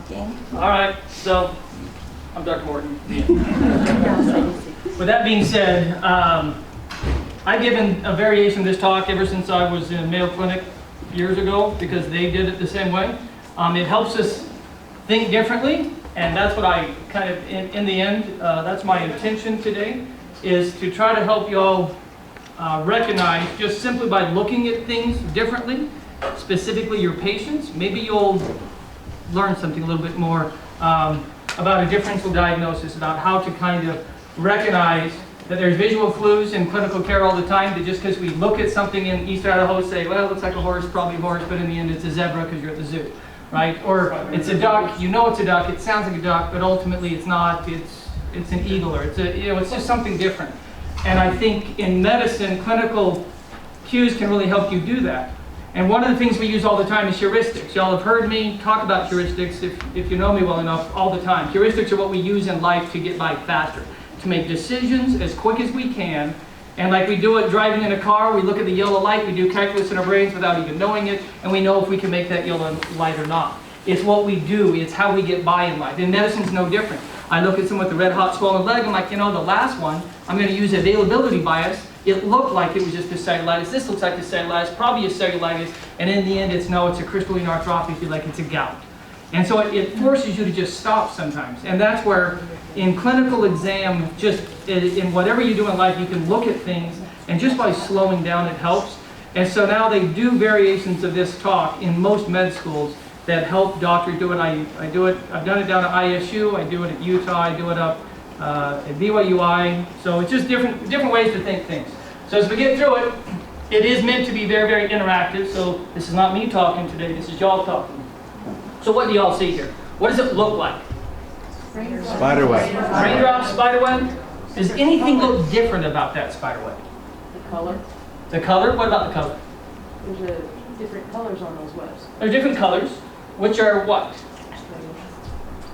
talking. All right, so I'm Dr. Morton. With that being said, I've given a variation of this talk ever since I was in Mayo Clinic years ago because they did it the same way. It helps us think differently, and that's what I kind of, in the end, that's my intention today, is to try to help you all recognize just simply by looking at things differently, specifically your patients. Maybe you'll learn something a little bit more about a differential diagnosis, about how to kind of recognize that there's visual clues in clinical care all the time, that just because we look at something in East Idaho, say, well, it looks like a horse, probably a horse, but in the end it's a zebra because you're at the zoo, right? Or it's a duck, you know it's a duck, it sounds like a duck, but ultimately it's not, it's an eagle, or it's just something different. And I think in medicine, clinical cues can really help you do that. And one of the things we use all the time is heuristics. Y'all have heard me talk about heuristics, if you know me well enough, all the time. Heuristics are what we use in life to get by faster, to make decisions as quick as we can. And like we do it driving in a car, we look at the yellow light, we do calculus in our brains without even knowing it, and we know if we can make that yellow light or not. It's what we do, it's how we get by in life. And medicine's no different. I look at someone with a red hot swollen leg, I'm like, you know, the last one, I'm going to use availability bias. It looked like it was just a cellulitis. This looks like a cellulitis, probably a cellulitis, and in the end it's no, it's a crystalline arthropathy, like it's a gout. And so it forces you to just stop sometimes. And that's where in clinical exam, just in whatever you do in life, you can look at things, and just by slowing down it helps. And so now they do variations of this talk in most med schools that help doctors do it. I do it, I've done it down at ISU, I do it at Utah, I do it up at BYUI. So it's just different ways to think things. So as we get through it, it is meant to be very, very interactive. So this is not me talking today, this is y'all talking. So what do y'all see here? What does it look like? Spiderweb. Raindrop, spiderweb. Does anything look different about that spiderweb? The color. The color? What about the color? There's different colors on those webs. There's different colors, which are what?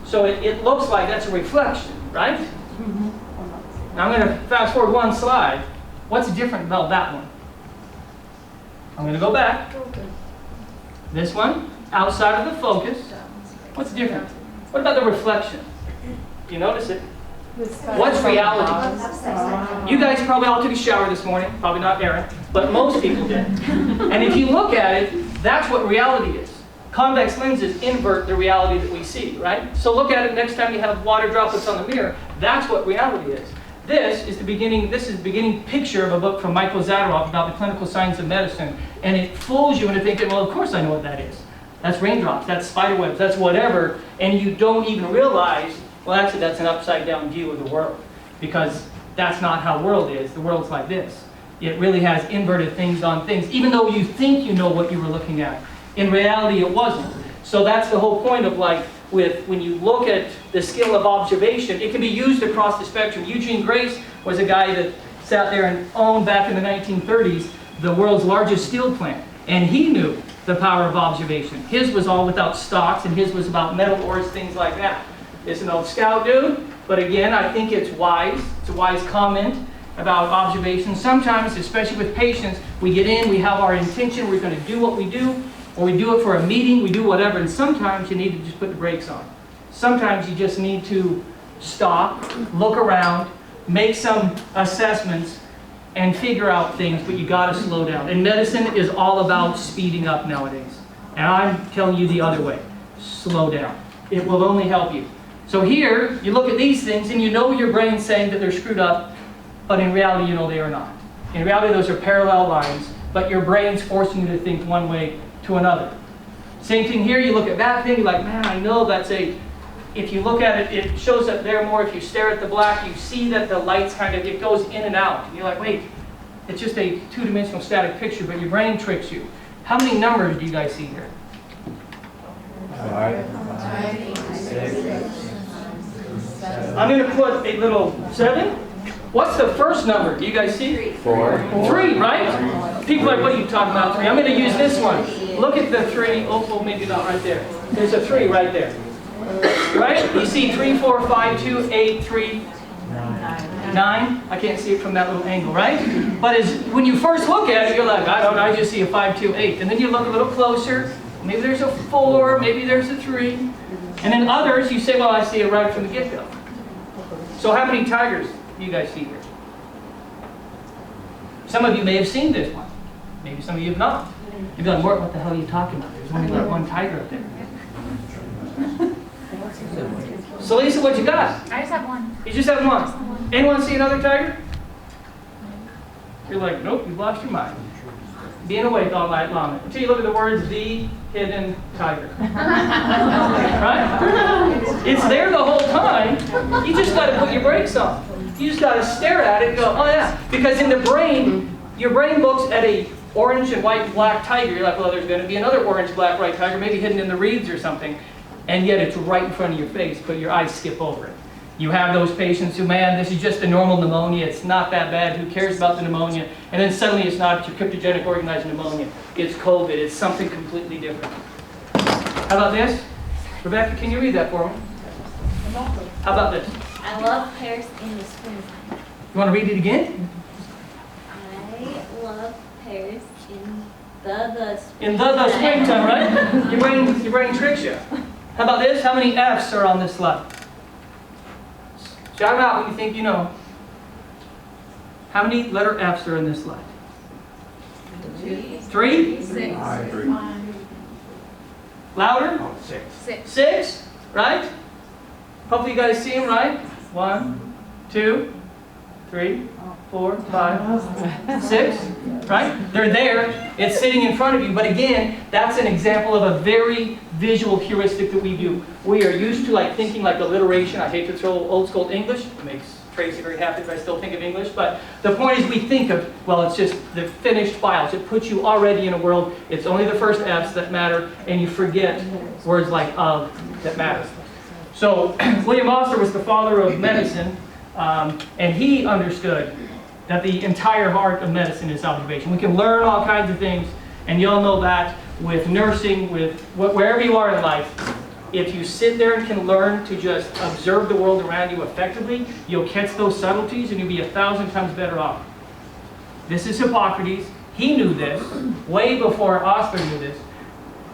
So it looks like that's a reflection, right? Mm-hmm. Now I'm going to fast forward one slide. What's different about that one? I'm going to go back. This one, outside of the focus. What's different? What about the reflection? You notice it? What's reality? You guys probably all took a shower this morning. Probably not Aaron, but most people did. And if you look at it, that's what reality is. Convex lenses invert the reality that we see, right? So look at it next time you have water droplets on the mirror. That's what reality is. This is the beginning picture of a book from Michael Zadaroff about the clinical science of medicine. And it fools you into thinking, well, of course I know what that is. That's raindrops, that's spiderwebs, that's whatever. And you don't even realize, well, actually that's an upside down view of the world. Because that's not how the world is. The world's like this. It really has inverted things on things, even though you think you know what you were looking at. In reality, it wasn't. So that's the whole point of like, when you look at the skill of observation, it can be used across the spectrum. Eugene Grace was a guy that sat there and owned back in the 1930s the world's largest steel plant. And he knew the power of observation. His was all without stocks, and his was about metal ores, things like that. It's an old scout dude, but again, I think it's wise. It's a wise comment about observation. Sometimes, especially with patients, we get in, we have our intention, we're going to do what we do, or we do it for a meeting, we do whatever, and sometimes you need to just put the brakes on. Sometimes you just need to stop, look around, make some assessments, and figure out things, but you got to slow down. And medicine is all about speeding up nowadays. And I'm telling you the other way. Slow down. It will only help you. So here, you look at these things, and you know your brain's saying that they're screwed up, but in reality, you know they are not. In reality, those are parallel lines, but your brain's forcing you to think one way to another. Same thing here, you look at that thing, you're like, man, I know that's if you look at it, it shows up there more. If you stare at the black, you see that the light's it goes in and out. And you're like, wait, it's just a two-dimensional static picture, but your brain tricks you. How many numbers do you guys see here? 5, 6, I'm going to put a little 7. What's the first number? Do you guys see? 4. 3, right? People are like, what are you talking about, 3? I'm going to use this one. Look at the 3. Oh, maybe not right there. There's a 3 right there. Right? You see 3, 4, 5, 2, 8, 3, 9. I can't see it from that little angle, right? But when you first look at it, you're like, I don't know, I just see a 5, 2, 8. And then you look a little closer. Maybe there's a 4, maybe there's a 3. And then others, you say, well, I see it right from the get-go. So how many tigers do you guys see here? Some of you may have seen this one. Maybe some of you have not. You'd be like, Morton, what the hell are you talking about? There's only like one tiger up there. So Lisa, what you got? I just have one. You just have one. Anyone see another tiger? You're like, nope, you've lost your mind. Being awake all night long. Until you look at the words, the hidden tiger. Right? It's there the whole time. You just got to put your brakes on. You just got to stare at it and go, oh yeah. Because in the brain, your brain looks at a orange and white black tiger. You're like, well, there's going to be another orange, black, white tiger, maybe hidden in the reeds or something. And yet it's right in front of your face, but your eyes skip over it. You have those patients who, man, this is just a normal pneumonia. It's not that bad. Who cares about the pneumonia? And then suddenly it's not your cryptogenic organized pneumonia. It's COVID. It's something completely different. How about this? Rebecca, can you read that for me? How about this? I love pears in the springtime. You want to read it again? I love pears in the In the springtime, right? Your brain tricks you. How about this? How many F's are on this slide? Shout out when you think you know. How many letter F's are in this slide? 3? 6. I agree. Louder? Oh, 6. 6, right? Hopefully you guys see them, right? 1, 2, 3, 4, 5, 6, right? They're there. It's sitting in front of you. But again, that's an example of a very visual heuristic that we do. We are used to like thinking like alliteration. I hate to throw old school English. It makes Tracy very happy if I still think of English. But the point is we think of, well, it's just the finished files. It puts you already in a world. It's only the first F's that matter, and you forget words like of that matter. So William Osler was the father of medicine, and he understood that the entire heart of medicine is observation. We can learn all kinds of things, and you'll know that with nursing, with wherever you are in life. If you sit there and can learn to just observe the world around you effectively, you'll catch those subtleties and you'll be 1,000 times better off. This is Hippocrates. He knew this way before Osler knew this.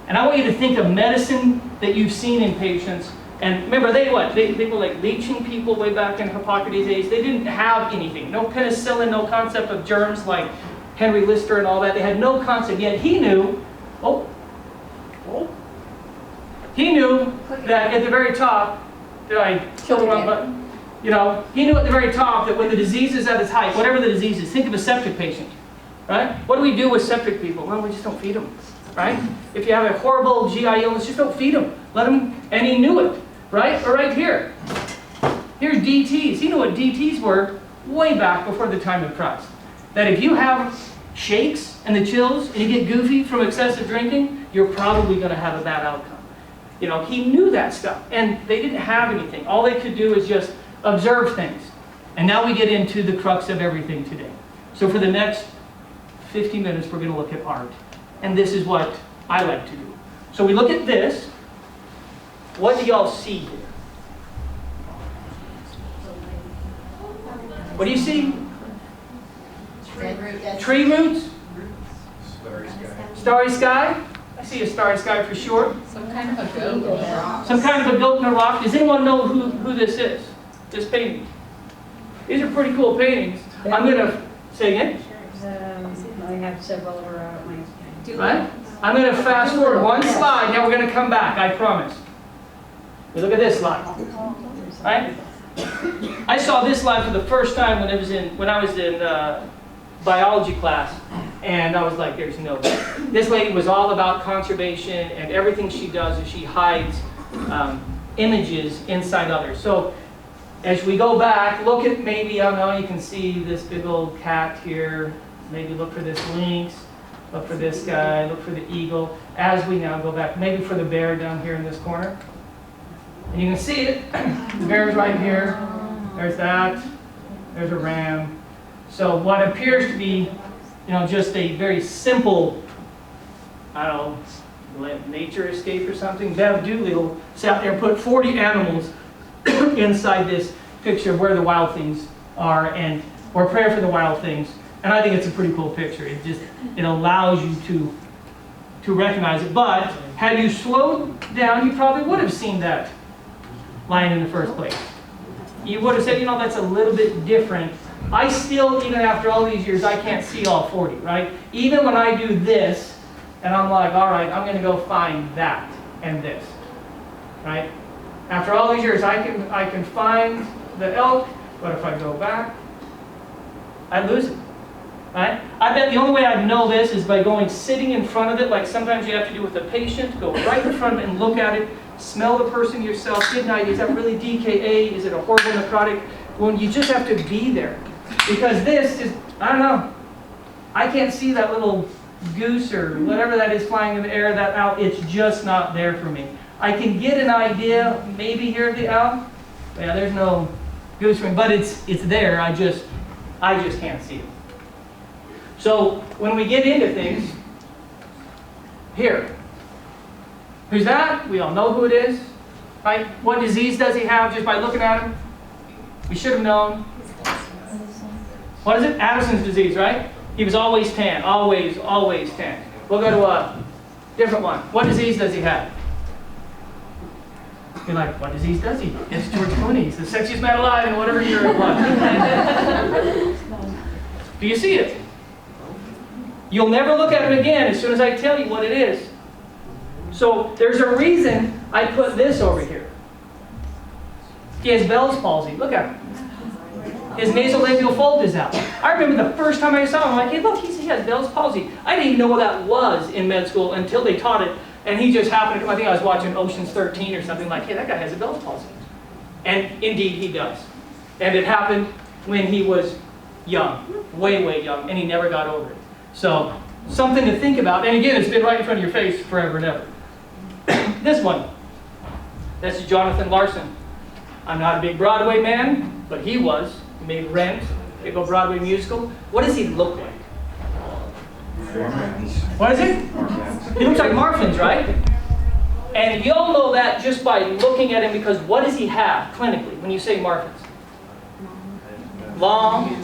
And I want you to think of medicine that you've seen in patients. And remember, they were like leeching people way back in Hippocrates' days. They didn't have anything. No penicillin, no concept of germs like Henry Lister and all that. They had no concept. Yet he knew, he knew that at the very top, did I kill the wrong button? You know, he knew at the very top that when the disease is at its height, whatever the disease is, think of a septic patient, right? What do we do with septic people? Well, we just don't feed them, right? If you have a horrible GI illness, just don't feed them. Let them, and he knew it, right? Or right here. Here are DTs. He knew what DTs were way back before the time of Christ. That if you have shakes and the chills and you get goofy from excessive drinking, you're probably going to have a bad outcome. You know, he knew that stuff, and they didn't have anything. All they could do is just observe things. And now we get into the crux of everything today. So for the next 50 minutes, we're going to look at art. And this is what I like to do. So we look at this. What do y'all see here? What do you see? Tree roots? Starry sky. Starry sky? I see a starry sky for sure. Some kind of a goat in a rock. Some kind of a goat in a rock. Does anyone know who this is? This painting. These are pretty cool paintings. I'm going to say again. I have several around my. Right? I'm going to fast forward one slide. Now we're going to come back. I promise. We look at this slide. Right? I saw this slide for the first time when I was in biology class, and I was like, "There's no way." This lady was all about conservation, and everything she does is she hides images inside others. So as we go back, look at maybe, I don't know, you can see this big old cat here. Maybe look for this lynx. Look for this guy. Look for the eagle. As we now go back, maybe for the bear down here in this corner. And you can see it. The bear's right here. There's that. There's a ram. So what appears to be, just a very simple, I don't know, nature escape or something. Bev Doolittle sat there and put 40 animals inside this picture of where the wild things are, or prayer for the wild things. And I think it's a pretty cool picture. It allows you to recognize it. But had you slowed down, you probably would have seen that line in the first place. You would have said, you know, that's a little bit different. I still, even after all these years, I can't see all 40, right? Even when I do this, and I'm like, all right, I'm going to go find that and this, right? After all these years, I can find the elk, but if I go back, I lose it, right? I bet the only way I know this is by going sitting in front of it, like sometimes you have to do with a patient, go right in front of it and look at it, smell the person yourself, get an idea, is that really DKA, is it a horrible necrotic wound? You just have to be there. Because this is, I don't know, I can't see that little goose or whatever that is flying in the air, that owl, it's just not there for me. I can get an idea, maybe hear the owl. Yeah, there's no goose ring, but it's there, I just can't see it. So when we get into things, here, who's that? We all know who it is, right? What disease does he have just by looking at him? We should have known. What is it? Addison's disease, right? He was always tan, always tan. We'll go to a different one. What disease does he have? You're like, what disease does he? It's George Clooney. He's the sexiest man alive in whatever year it was. Do you see it? You'll never look at it again as soon as I tell you what it is. So there's a reason I put this over here. He has Bell's palsy. Look at him. His nasolabial fold is out. I remember the first time I saw him, I'm like, hey, look, he has Bell's palsy. I didn't even know what that was in med school until they taught it. And he just happened to, I think I was watching Ocean's 13 or something, like, hey, that guy has a Bell's palsy. And indeed, he does. And it happened when he was young, way young, and he never got over it. So, something to think about. And again, it's been right in front of your face forever and ever. This one, this is Jonathan Larson. I'm not a big Broadway man, but he was. He made Rent, big old Broadway musical. What does he look like? What is it? He looks like Marfan's, right? And you'll know that just by looking at him, because what does he have clinically when you say Marfan's? Long,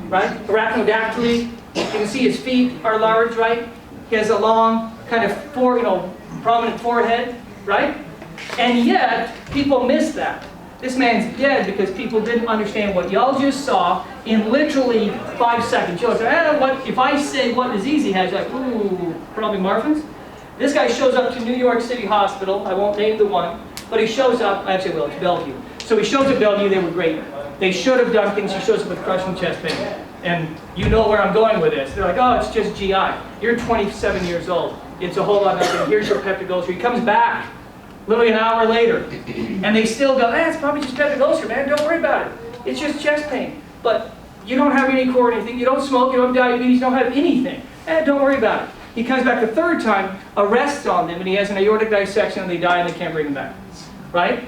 right? Arachnodactyly. You can see his feet are large, right? He has a long, kind of prominent forehead, right? And yet, people miss that. This man's dead because people didn't understand what y'all just saw in literally 5 seconds. You'll say, what, if I say what disease he has, you're like, ooh, probably Marfan's. This guy shows up to New York City Hospital. I won't name the one, but he shows up, actually, well, it's Bellevue. So he shows at Bellevue, they were great. They should have done things. He shows up with crushing chest pain. And you know where I'm going with this. They're like, oh, it's just GI. You're 27 years old. It's a whole lot of nothing. Here's your peptic ulcer. He comes back. Literally an hour later, and they still go, it's probably just peptic ulcer, man, don't worry about it. It's just chest pain. But you don't have any core or anything, you don't smoke, you don't have diabetes, you don't have anything. Don't worry about it. He comes back the third time, arrests on them, and he has an aortic dissection, and they die, and they can't bring him back. Right?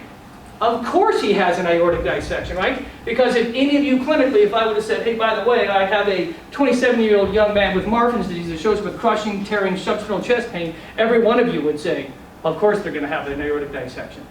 Of course he has an aortic dissection, right? Because if any of you clinically, if I would have said, hey, by the way, I have a 27-year-old young man with Marfan's disease that shows up with crushing, tearing, substernal chest pain, every one of you would say, of course they're going to have an aortic dissection.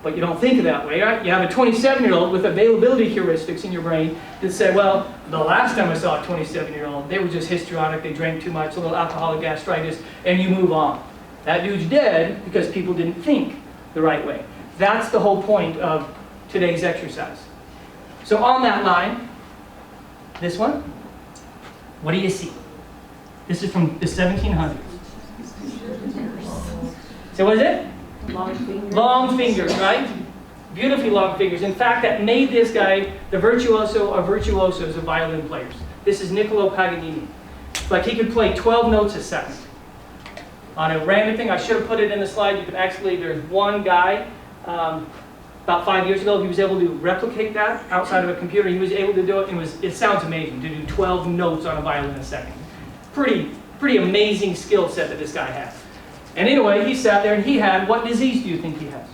But you don't think of that way, right? You have a 27-year-old with availability heuristics in your brain that say, well, the last time I saw a 27-year-old, they were just histrionic, they drank too much, a little alcoholic gastritis, and you move on. That dude's dead because people didn't think the right way. That's the whole point of today's exercise. So on that line, this one, what do you see? This is from the 1700s. So what is it? Long fingers. Long fingers, right? Beautifully long fingers. In fact, that made this guy the virtuoso of virtuosos of violin players. This is Niccolo Paganini. Like he could play 12 notes a second. On a random thing, I should have put it in the slide. You can actually, there's one guy, about 5 years ago, he was able to replicate that outside of a computer. He was able to do it. It sounds amazing to do 12 notes on a violin a second. Pretty amazing skill set that this guy has. And anyway, he sat there and he had, what disease do you think he has?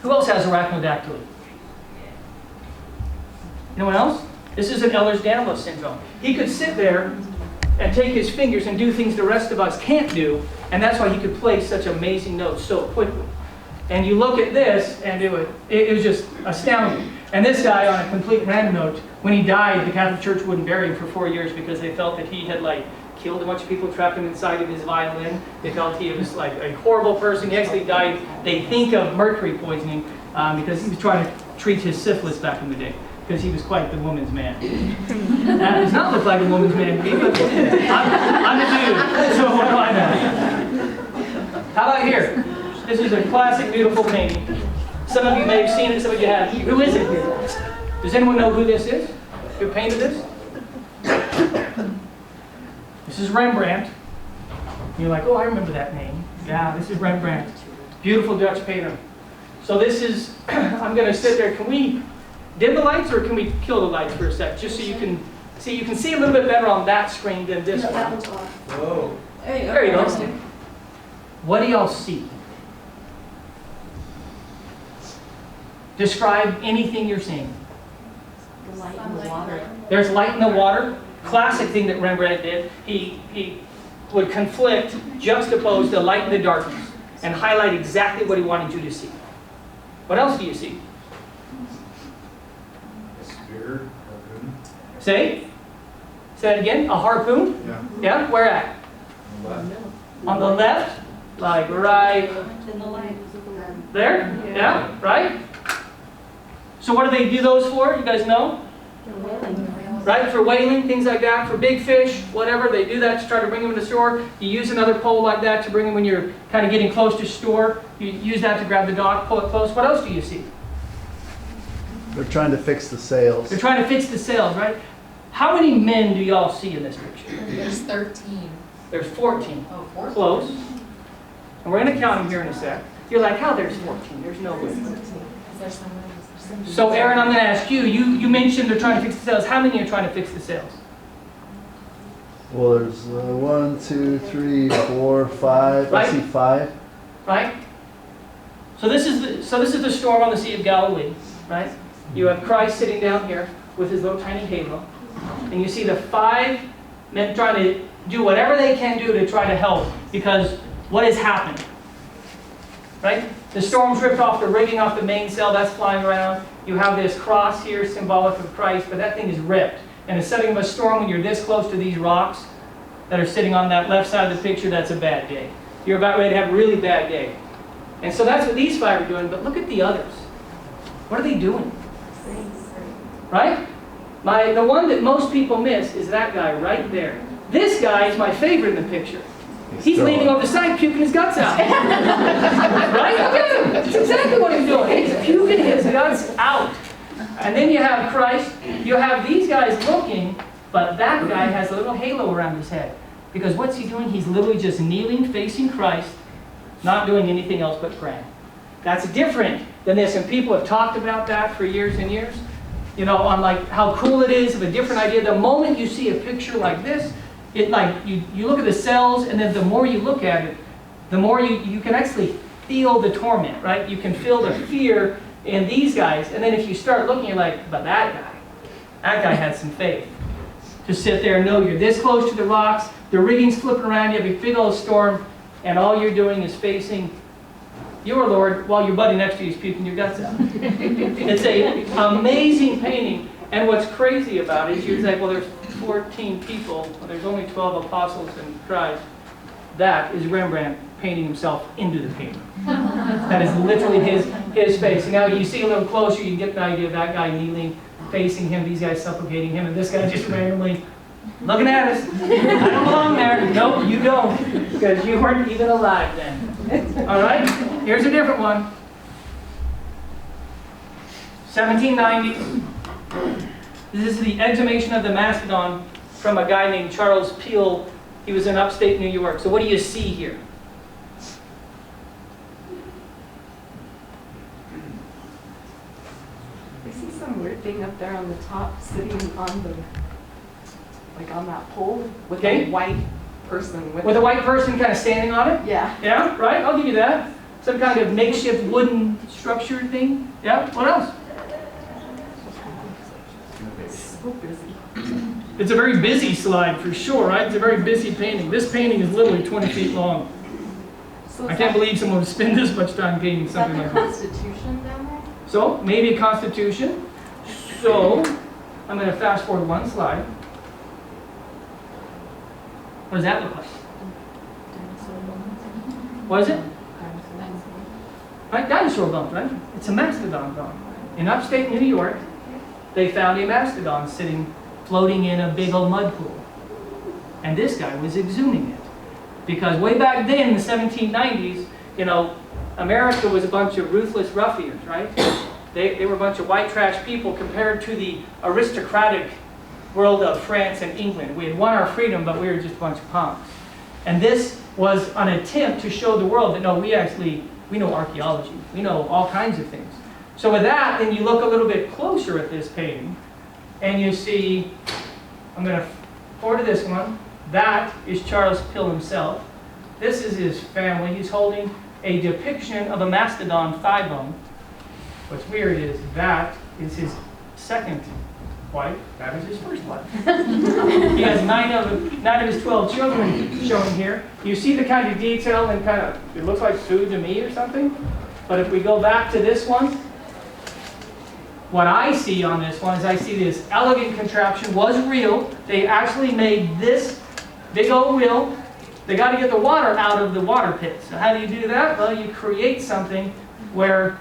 Who else has arachnodactyly? Anyone else? This is an Ehlers-Danlos syndrome. He could sit there and take his fingers and do things the rest of us can't do, and that's why he could play such amazing notes so quickly. And you look at this, and it was just astounding. And this guy, on a complete random note, when he died, the Catholic Church wouldn't bury him for 4 years because they felt that he had killed a bunch of people, trapped him inside of his violin. They felt he was like a horrible person. He actually died, they think, of mercury poisoning because he was trying to treat his syphilis back in the day, because he was quite the woman's man. That does not look like a woman's man to me, but I'm a dude, so what do I know? How about here? This is a classic, beautiful painting. Some of you may have seen it, some of you haven't. Who is it here? Does anyone know who this is? Who painted this? This is Rembrandt. You're like, oh, I remember that name. Yeah, this is Rembrandt. Beautiful Dutch painter. So this is, I'm going to sit there. Can we dim the lights, or can we kill the lights for a sec? Just so you can see a little bit better on that screen than this one. Whoa. There you go. What do y'all see? Describe anything you're seeing. The light in the water. There's light in the water. Classic thing that Rembrandt did. He would conflict, juxtapose the light and the darkness, and highlight exactly what he wanted you to see. What else do you see? A spear, harpoon. Say it again. A harpoon? Yeah. Yeah? Where at? On the left. On the left? Like right In the light. there? Yeah? Right? So what do they do those for? You guys know? Right? For whaling, things like that. For big fish, whatever. They do that to try to bring them to shore. You use another pole like that to bring them when you're kind of getting close to shore. You use that to grab the dock, pull it close. What else do you see? They're trying to fix the sails. They're trying to fix the sails, right? How many men do y'all see in this picture? There's 13. There's 14. Oh, 14. Close. And we're going to count them here in a sec. You're like, how there's 14? There's no way. Is there someone? So Aaron, I'm going to ask you. You mentioned they're trying to fix the sails. How many are trying to fix the sails? Well, there's 1, 2, 3, 4, 5. Right. I see 5. Right? So this is the storm on the Sea of Galilee, right? You have Christ sitting down here with his little tiny halo, and you see the 5 men trying to do whatever they can do to try to help, because what has happened? Right? The storm's ripped off the rigging off the mainsail, that's flying around. You have this cross here, symbolic of Christ, but that thing is ripped. And in setting of a storm, when you're this close to these rocks that are sitting on that left side of the picture, that's a bad day. You're about ready to have a really bad day. And so that's what these 5 are doing, but look at the others. What are they doing? Right? The one that most people miss is that guy right there. This guy is my favorite in the picture. He's leaning over the side, puking his guts out. Right? Look at him. That's exactly what he's doing. He's puking his guts out. And then you have Christ. You have these guys looking, but that guy has a little halo around his head. Because what's he doing? He's literally just kneeling, facing Christ, not doing anything else but praying. That's different than this, and people have talked about that for years and years. You know, on like how cool it is, of a different idea. The moment you see a picture like this, it like you look at the cells, and then the more you look at it, the more you can actually feel the torment, right? You can feel the fear in these guys, and then if you start looking, you're like, but that guy had some faith. To sit there and know you're this close to the rocks, the rigging's flipping around, you have a big old storm, and all you're doing is facing your Lord while your buddy next to you is puking your guts out. It's an amazing painting, and what's crazy about it is you're like, well, there's 14 people, well, there's only 12 apostles in Christ. That is Rembrandt painting himself into the painting. That is literally his face. And now you see a little closer, you get the idea of that guy kneeling, facing him, these guys supplicating him, and this guy just randomly looking at us. I don't belong there. Nope, you don't, because you weren't even alive then. All right, here's a different one. 1790. This is the exhumation of the mastodon from a guy named Charles Peale. He was in upstate New York. So what do you see here? I see some weird thing up there on the top, sitting on the, like on that pole with Okay. a white person With a white person kind of standing on it? Yeah. Yeah, right? I'll give you that. Some kind of makeshift wooden structure thing. Yeah, what else? So busy. It's a very busy slide for sure, right? It's a very busy painting. This painting is literally 20 feet long. So I can't believe someone would spend this much time painting is that something the like this. Constitution down there? So, maybe a constitution. So, I'm going to fast forward one slide. What does that look like? What is it? Right, dinosaur bones, right? It's a mastodon bone. In upstate New York, they found a mastodon floating in a big old mud pool. And this guy was exhuming it. Because way back then, in the 1790s, you know, America was a bunch of ruthless ruffians, right? They were a bunch of white trash people compared to the aristocratic world of France and England. We had won our freedom, but we were just a bunch of punks. And this was an attempt to show the world that, no, we know archaeology. We know all kinds of things. So with that, then you look a little bit closer at this painting, and you see, I'm going to forward to this one. That is Charles Pill himself. This is his family. He's holding a depiction of a mastodon thigh bone. What's weird is that is his second wife. That is his first wife. He has nine of his 12 children shown here. You see the kind of detail and kind of, it looks like food to me or something. But if we go back to this one, what I see on this one is I see this elegant contraption was real. They actually made this big old wheel. They got to get the water out of the water pit. So how do you do that? Well, you create something where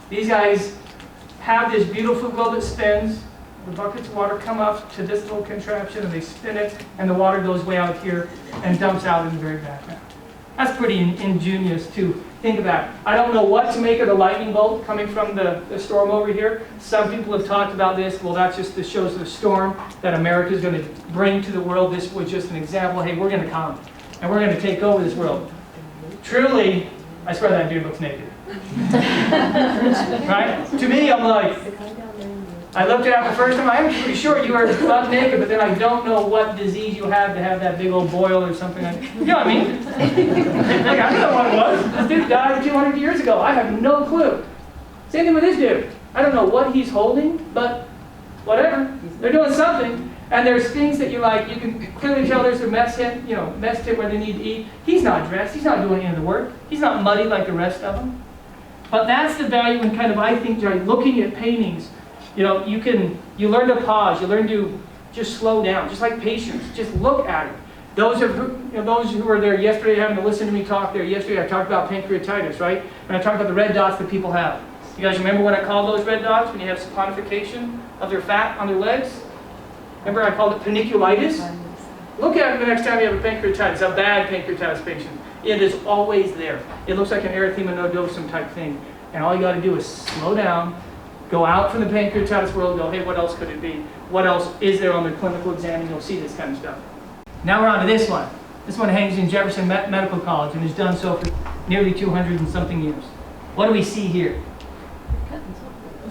these guys have this beautiful wheel that spins. The buckets of water come up to this little contraption and they spin it, and the water goes way out here and dumps out in the very background. That's pretty ingenious to think about. I don't know what to make of the lightning bolt coming from the storm over here. Some people have talked about this. Well, that just shows the storm that America is going to bring to the world. This was just an example. Hey, we're going to come and we're going to take over this world. Truly, I swear that dude looks naked. Right? To me, I'm like, I looked at it the first time. I'm pretty sure you were butt naked, but then I don't know what disease you had to have that big old boil or something. You know what I mean? Like, I don't know what it was. This dude died 200 years ago. I have no clue. Same thing with this dude. I don't know what he's holding, but whatever. They're doing something. And there's things that you like. You can clearly tell there's a mess tent where they need to eat. He's not dressed. He's not doing any of the work. He's not muddy like the rest of them. But that's the value in kind of, I think, looking at paintings. You know, you learn to pause, you learn to just slow down, just like patience, just look at it. Those who were there yesterday having to listen to me talk there yesterday, I talked about pancreatitis, right? And I talked about the red dots that people have. You guys remember what I called those red dots when you have saponification of their fat on their legs? Remember I called it paniculitis? Look at it the next time you have a pancreatitis, a bad pancreatitis patient. It is always there. It looks like an erythema nodosum type thing. And all you got to do is slow down, go out from the pancreatitis world, go, hey, what else could it be? What else is there on the clinical exam? And you'll see this kind of stuff. Now we're on to this one. This one hangs in Jefferson Medical College and has done so for nearly 200 and something years. What do we see here?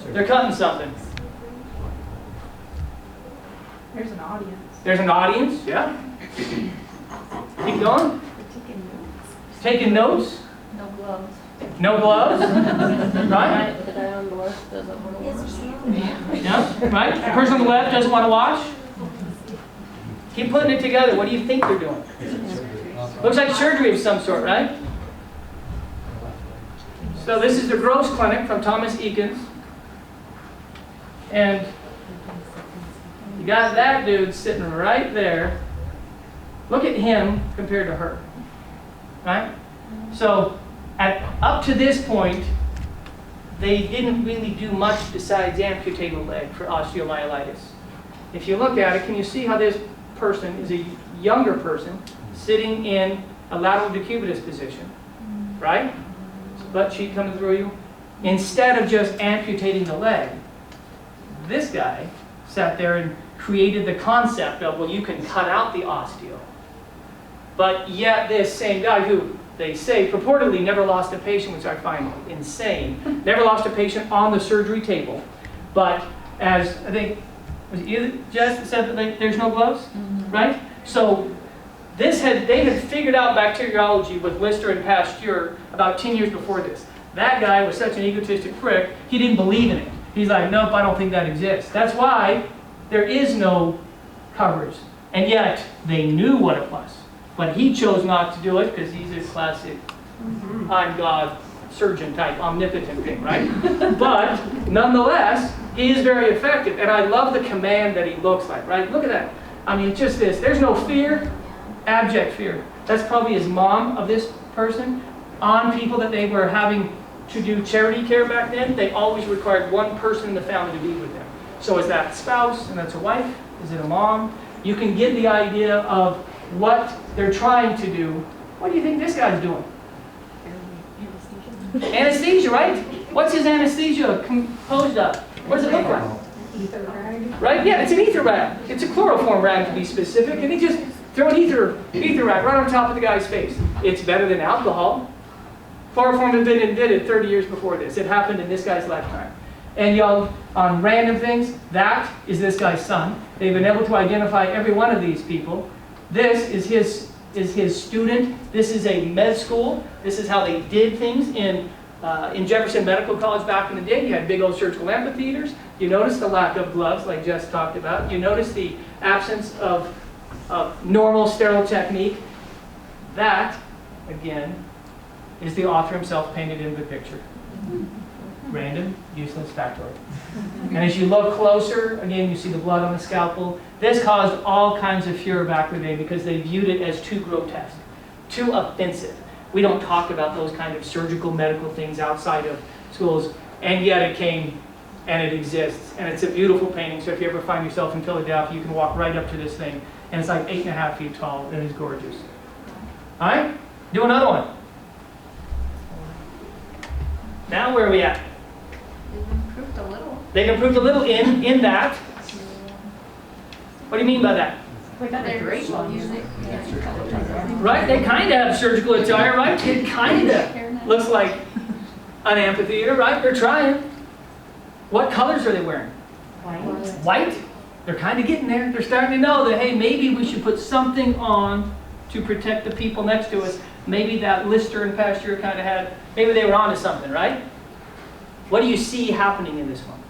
They're cutting something. There's an audience. There's an audience, yeah. Keep going. Taking notes. No gloves. No gloves. Right? The guy on the left doesn't want to watch. Yeah, right? The person on the left doesn't want to watch. Keep putting it together. What do you think they're doing? Looks like surgery of some sort, right? So this is the Gross Clinic from Thomas Eakins. And you got that dude sitting right there. Look at him compared to her. Right? So up to this point, they didn't really do much besides amputate a leg for osteomyelitis. If you look at it, can you see how this person is a younger person sitting in a lateral decubitus position, right? Butt cheek coming through you. Instead of just amputating the leg, this guy sat there and created the concept of, well, you can cut out the osteo. But yet this same guy who they say purportedly never lost a patient, which I find insane, never lost a patient on the surgery table. But as I think, was it you, Jess, that said that there's no gloves? Mm-hmm. Right? So they had figured out bacteriology with Lister and Pasteur about 10 years before this. That guy was such an egotistic prick, he didn't believe in it. He's like, nope, I don't think that exists. That's why there is no coverage. And yet, they knew what it was. But he chose not to do it because he's a classic I'm God surgeon type, omnipotent thing, right? But nonetheless, he is very effective. And I love the command that he looks like, right? Look at that. I mean, just this. There's no fear. abject fear. That's probably his mom of this person. On people that they were having to do charity care back then, they always required one person in the family to be with them. So is that spouse, and that's a wife? Is it a mom? You can get the idea of what they're trying to do. What do you think this guy's doing? Anesthesia, right? What's his anesthesia composed of? What does it look like? Ether rag. Right? Yeah, it's an ether rag. It's a chloroform rag to be specific, and he just threw an ether rag right on top of the guy's face. It's better than alcohol. Chloroform had been invented 30 years before this. It happened in this guy's lifetime. And y'all, on random things, that is this guy's son. They've been able to identify every one of these people. This is his student. This is a med school. This is how they did things in Jefferson Medical College back in the day. You had big old surgical amphitheaters. You notice the lack of gloves, like Jess talked about. You notice the absence of normal sterile technique. That, again, is the author himself painted in the picture. Random, useless factoid. And as you look closer, again, you see the blood on the scalpel. This caused all kinds of furor back in the day because they viewed it as too grotesque, too offensive. We don't talk about those kind of surgical medical things outside of schools, and yet it came and it exists. And it's a beautiful painting, so if you ever find yourself in Philadelphia, you can walk right up to this thing, and it's like 8.5 feet tall, and it's gorgeous. All right? Do another one. Now where are we at? They've improved a little. They've improved a little in that. What do you mean by that? We got a great one. Right? They kind of have surgical attire, right? It kind of looks like an amphitheater, right? They're trying. What colors are they wearing? White? They're kind of getting there. They're starting to know that, hey, maybe we should put something on to protect the people next to us. Maybe that Lister and Pasteur kind of had, maybe they were onto something, right? What do you see happening in this one?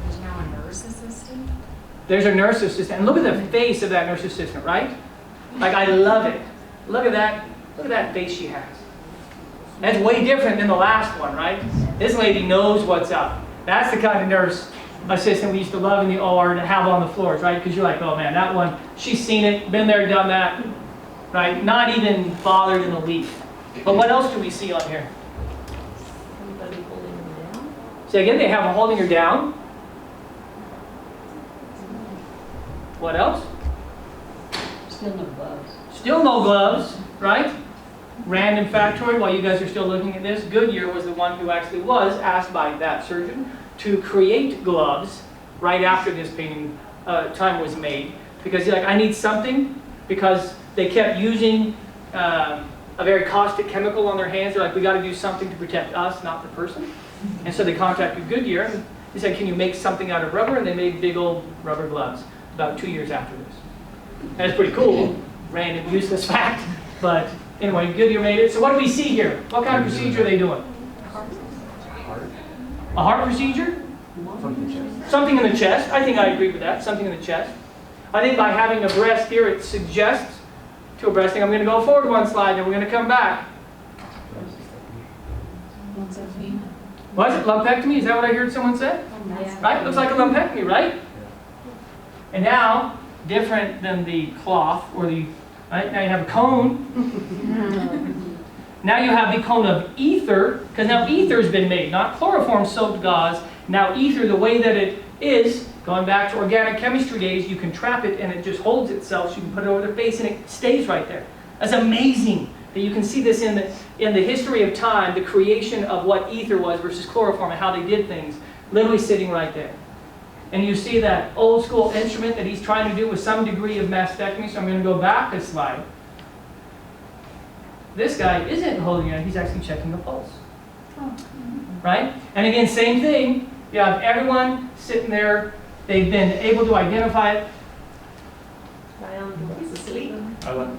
There's now a nurse assistant. There's a nurse assistant. And look at the face of that nurse assistant, right? Like, I love it. Look at that face she has. That's way different than the last one, right? This lady knows what's up. That's the kind of nurse assistant we used to love in the OR to have on the floors, right? Because you're like, oh man, that one, she's seen it, been there, done that, right? Not even bothered in the least. But what else do we see on here? Somebody holding them down. So again, they have her holding her down. What else? Still no gloves. Still no gloves, right? Random factoid, while you guys are still looking at this, Goodyear was the one who actually was asked by that surgeon to create gloves right after this painting time was made. Because he's like, I need something, because they kept using a very caustic chemical on their hands. They're like, we got to do something to protect us, not the person. And so they contacted Goodyear, and he said, can you make something out of rubber? And they made big old rubber gloves about 2 years after this. That's pretty cool. Random, useless fact. But anyway, Goodyear made it. So what do we see here? What kind of procedure are they doing? A heart procedure? Something in the chest. I think I agree with that. Something in the chest. I think by having a breast here, it suggests to a breast thing. I'm going to go forward one slide, and we're going to come back. Was it lumpectomy? Is that what I heard someone say? Yeah. Right? Looks like a lumpectomy, right? And now, different than the cloth or the, right? Now you have a cone. Now you have the cone of ether, because now ether's been made, not chloroform soaked gauze. Now ether, the way that it is, going back to organic chemistry days, you can trap it and it just holds itself, so you can put it over the face and it stays right there. That's amazing that you can see this in the history of time, the creation of what ether was versus chloroform and how they did things, literally sitting right there. And you see that old school instrument that he's trying to do with some degree of mastectomy, so I'm going to go back a slide. This guy isn't holding it, he's actually checking the pulse. Right? And again, same thing. You have everyone sitting there. They've been able to identify it. He's asleep.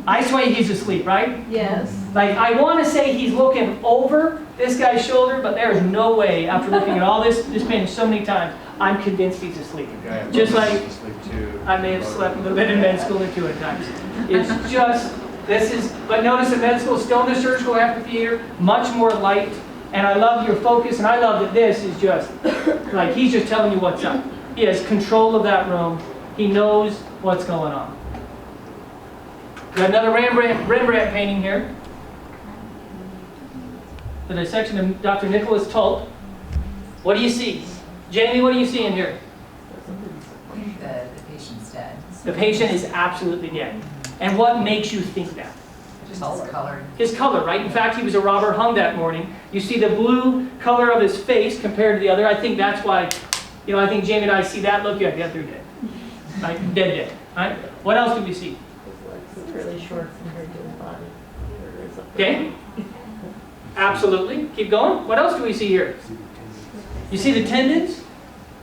I swear he's asleep, right? Yes. Like, I want to say he's looking over this guy's shoulder, but there is no way, after looking at all this painting so many times, I'm convinced he's asleep. Just like I may have slept a little bit in med school or two at times. It's just, but notice that med school is still in the surgical amphitheater, much more light, and I love your focus, and I love that this is just, like, he's just telling you what's up. He has control of that room. He knows what's going on. Got another Rembrandt painting here. The dissection of Dr. Nicholas Tolt. What do you see? Jamie, what do you see in here? The patient's dead. The patient is absolutely dead. And what makes you think that? Just his color. His color, right? In fact, he was a robber hung that morning. You see the blue color of his face compared to the other. I think that's why, I think Jamie and I see that look. Yeah, they're dead. Right? Dead. Right? What else do we see? It's really short compared to his body. Okay? Absolutely. Keep going. What else do we see here? You see the tendons?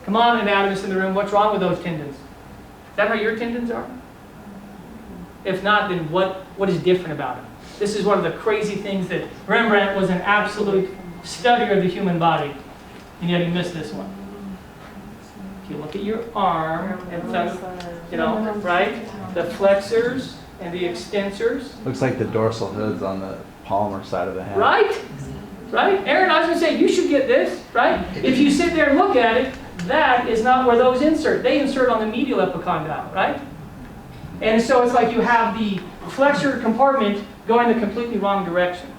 Come on, anatomists in the room. What's wrong with those tendons? Is that how your tendons are? If not, then what is different about them? This is one of the crazy things that Rembrandt was an absolute studier of the human body, and yet he missed this one. If you look at your arm, right? The flexors and the extensors. Looks like the dorsal hood's on the palmar side of the hand. Right? Right? Aaron, I was going to say, you should get this, right? If you sit there and look at it, that is not where those insert. They insert on the medial epicondyle, right? And so it's like you have the flexor compartment going the completely wrong direction.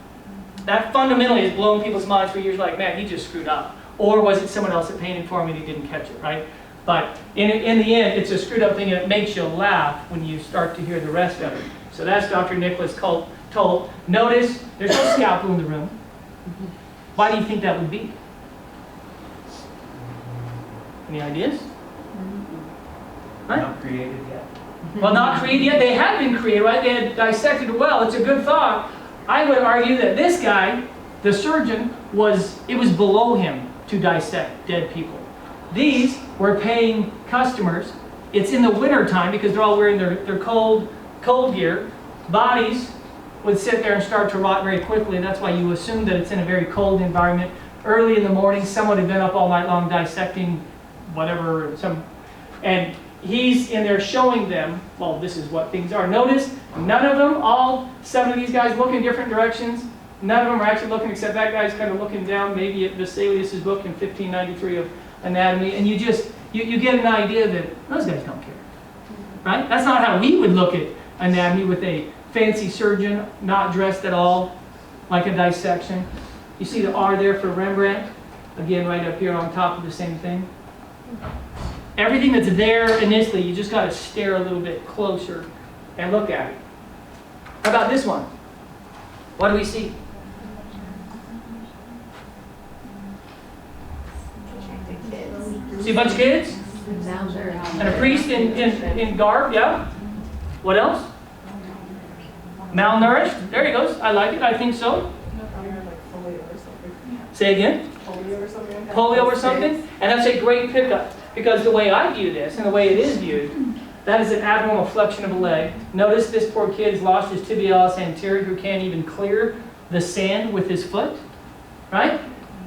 That fundamentally has blown people's minds for years, like, man, he just screwed up. Or was it someone else that painted for him and he didn't catch it, right? But in the end, it's a screwed up thing and it makes you laugh when you start to hear the rest of it. So that's Dr. Nicholas Tolt. Notice there's no scalpel in the room. Why do you think that would be? Any ideas? Right? Not created yet. Well, not created yet. They had been created, right? They had dissected it well. It's a good thought. I would argue that this guy, the surgeon, it was below him to dissect dead people. These were paying customers. It's in the winter time because they're all wearing their cold gear. Bodies would sit there and start to rot very quickly, and that's why you assume that it's in a very cold environment. Early in the morning, someone had been up all night long dissecting whatever, and he's in there showing them, well, this is what things are. Notice, none of them, all 7 of these guys look in different directions. None of them are actually looking, except that guy's kind of looking down, maybe at Vesalius' book in 1593 of anatomy, and you get an idea that those guys don't care, right? That's not how we would look at anatomy with a fancy surgeon, not dressed at all, like a dissection. You see the R there for Rembrandt? Again, right up here on top of the same thing. Everything that's there initially, you just got to stare a little bit closer and look at it. How about this one? What do we see? See a bunch of kids? And a priest in garb, yeah? What else? Malnourished? There he goes. I like it. I think so. Say again? Polio or something? And that's a great pickup. Because the way I view this, and the way it is viewed, that is an abnormal flexion of a leg. Notice this poor kid's lost his tibialis anterior, who can't even clear the sand with his foot. Right?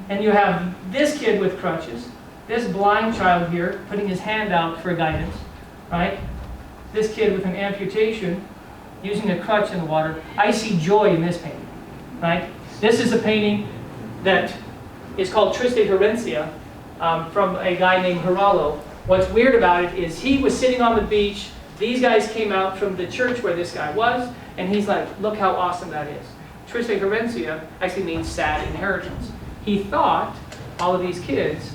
And you have this kid with crutches. This blind child here putting his hand out for guidance. Right? This kid with an amputation using a crutch in the water. I see joy in this painting. Right? This is a painting that is called Triste Herencia, from a guy named Geraldo. What's weird about it is he was sitting on the beach. These guys came out from the church where this guy was, and he's like, look how awesome that is. Triste Herencia actually means sad inheritance. He thought all of these kids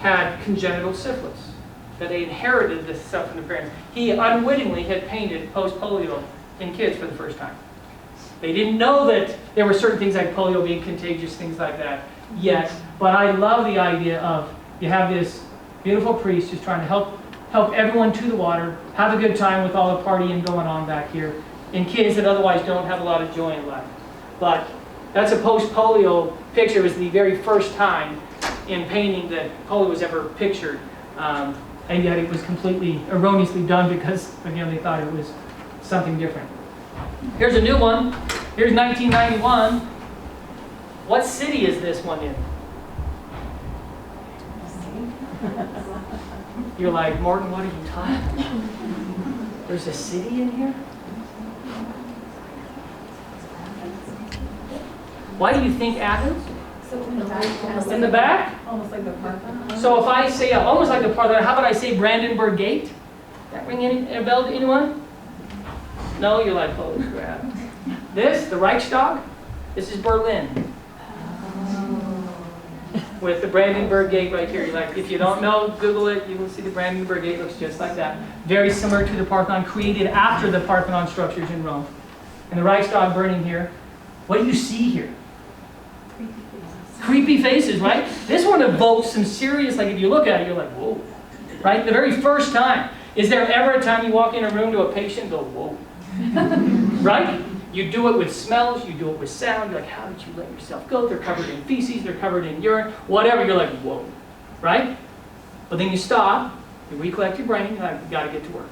had congenital syphilis, that they inherited this stuff from their parents. He unwittingly had painted post-polio in kids for the first time. They didn't know that there were certain things like polio being contagious, things like that, yet. But I love the idea of, you have this beautiful priest who's trying to help everyone to the water, have a good time with all the partying going on back here, in kids that otherwise don't have a lot of joy in life. But that's a post-polio picture. It was the very first time in painting that polio was ever pictured. And yet it was completely erroneously done because, again, they thought it was something different. Here's a new one. Here's 1991. What city is this one in? You're like, Morton, what are you talking about? There's a city in here? Why do you think Athens? In the back? Almost like the Parthenon. So if I say, almost like the Parthenon, how about I say Brandenburg Gate? That ring a bell to anyone? No, you're like, holy crap. This, the Reichstag, this is Berlin. With the Brandenburg Gate right here. You're like, if you don't know, Google it, you will see the Brandenburg Gate looks just like that. Very similar to the Parthenon, created after the Parthenon structures in Rome. And the Reichstag burning here. What do you see here? Creepy faces, right? This one evokes some serious, like if you look at it, you're like, whoa. Right? The very first time. Is there ever a time you walk in a room to a patient and go, whoa? Right? You do it with smells, you do it with sound. You're like, how did you let yourself go? They're covered in feces, they're covered in urine, whatever. You're like, whoa. Right? But then you stop, you recollect your brain, you're like, you got to get to work.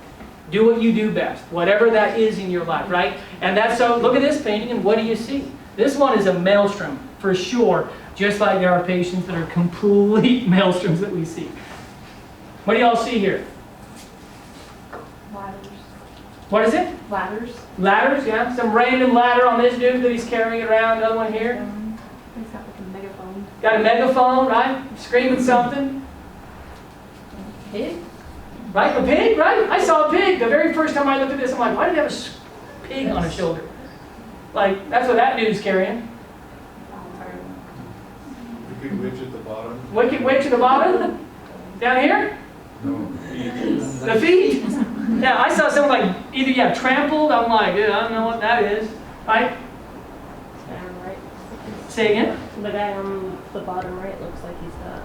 Do what you do best, whatever that is in your life, right? And that's so, look at this painting, and what do you see? This one is a maelstrom, for sure, just like there are patients that are complete maelstroms that we see. What do y'all see here? Ladders. What is it? Ladders. Ladders, yeah. Some random ladder on this dude that he's carrying around. Another one here. He's got like a megaphone. Got a megaphone, right? Screaming something. Pig? Right? A pig, right? I saw a pig. The very first time I looked at this, I'm like, why did he have a pig on his shoulder? Like, that's what that dude's carrying. Wicked witch at the bottom. Wicked witch at the bottom? Down here? No. The feet? Yeah, I saw someone like, either, yeah, trampled. I'm like, yeah, I don't know what that is. Right? Right. Say again? The guy on the bottom right looks like he's got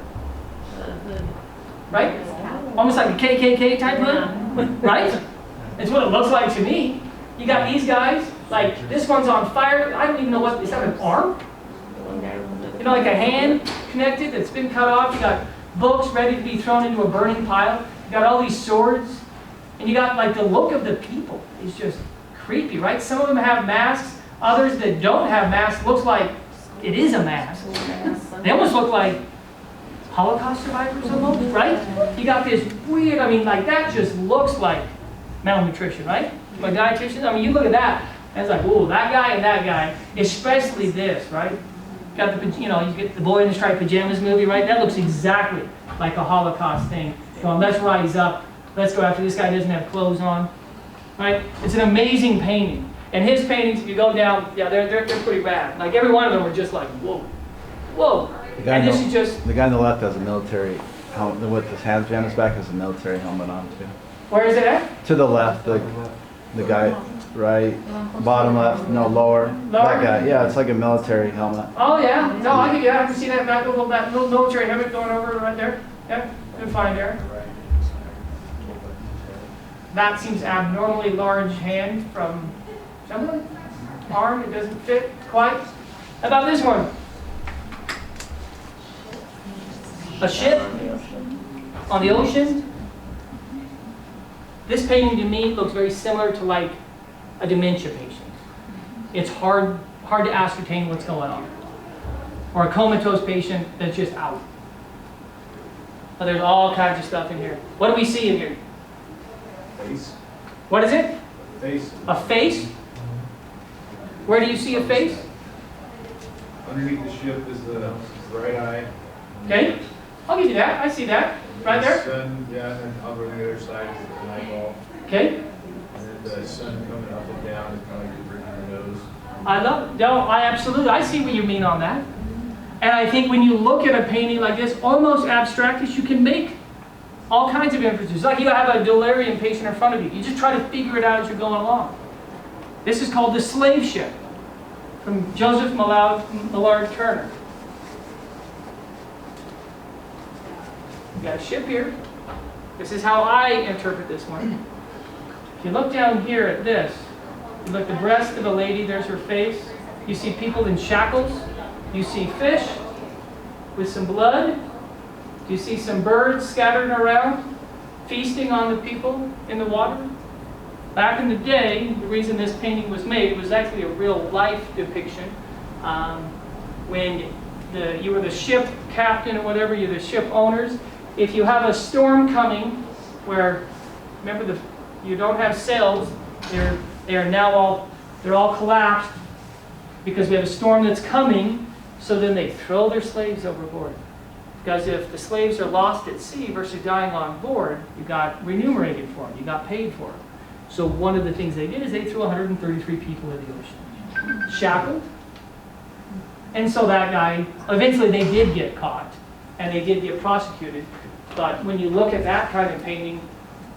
the hood. Right? Almost like a KKK type look, right? It's what it looks like to me. You got these guys, like this one's on fire. I don't even know what, is that an arm? You know, like a hand connected that's been cut off. You got books ready to be thrown into a burning pile. You got all these swords. And you got like the look of the people is just creepy, right? Some of them have masks. Others that don't have masks looks like it is a mask. They almost look like Holocaust survivors almost, right? You got this weird, I mean, like that just looks like malnutrition, right? Like dietitians, I mean, you look at that, and it's like, whoa, that guy and that guy, especially this, right? Got the, you know, you get the Boy in the Striped Pajamas movie, right? That looks exactly like a Holocaust thing. Going, let's rise up, let's go after this guy doesn't have clothes on, right? It's an amazing painting. And his paintings, if you go down, yeah, they're pretty rad. Like every one of them are just like, whoa, whoa. And this is just, the guy on the left has a military helmet, with his hands behind his back has a military helmet on too. where is it at? To the left, the guy right, bottom left, no, lower. That guy, yeah, it's like a military helmet. Oh yeah, no, I can see that, that little military helmet going over right there. Yeah, good find there. That seems abnormally large hand from someone. Arm, it doesn't fit quite. How about this one? A ship on the ocean. This painting to me looks very similar to like a dementia patient. It's hard to ascertain what's going on. Or a comatose patient that's just out. But there's all kinds of stuff in here. What do we see in here? Face. What is it? Face. A face? Where do you see a face? Underneath the ship is the right eye. Okay, I'll give you that. I see that. Right there. Sun, yeah, and then over on the other side is an eyeball. Okay. And then the sun coming up and down is kind of like you're bringing your nose. I love it. No, I absolutely, I see what you mean on that. And I think when you look at a painting like this, almost abstractish, you can make all kinds of inferences. Like you have a delirium patient in front of you. You just try to figure it out as you're going along. This is called The Slave Ship from Joseph Millard Turner. You got a ship here. This is how I interpret this one. If you look down here at this, you look at the breast of a lady, there's her face. You see people in shackles. You see fish with some blood. You see some birds scattered around, feasting on the people in the water. Back in the day, the reason this painting was made, it was actually a real life depiction. When you were the ship captain or whatever, you're the ship owners. If you have a storm coming where, remember, you don't have sails, they're all collapsed because we have a storm that's coming, so then they throw their slaves overboard. Because if the slaves are lost at sea versus dying on board, you got remunerated for them, you got paid for them. So one of the things they did is they threw 133 people in the ocean, shackled. And so that guy, eventually they did get caught, and they did get prosecuted. But when you look at that kind of painting,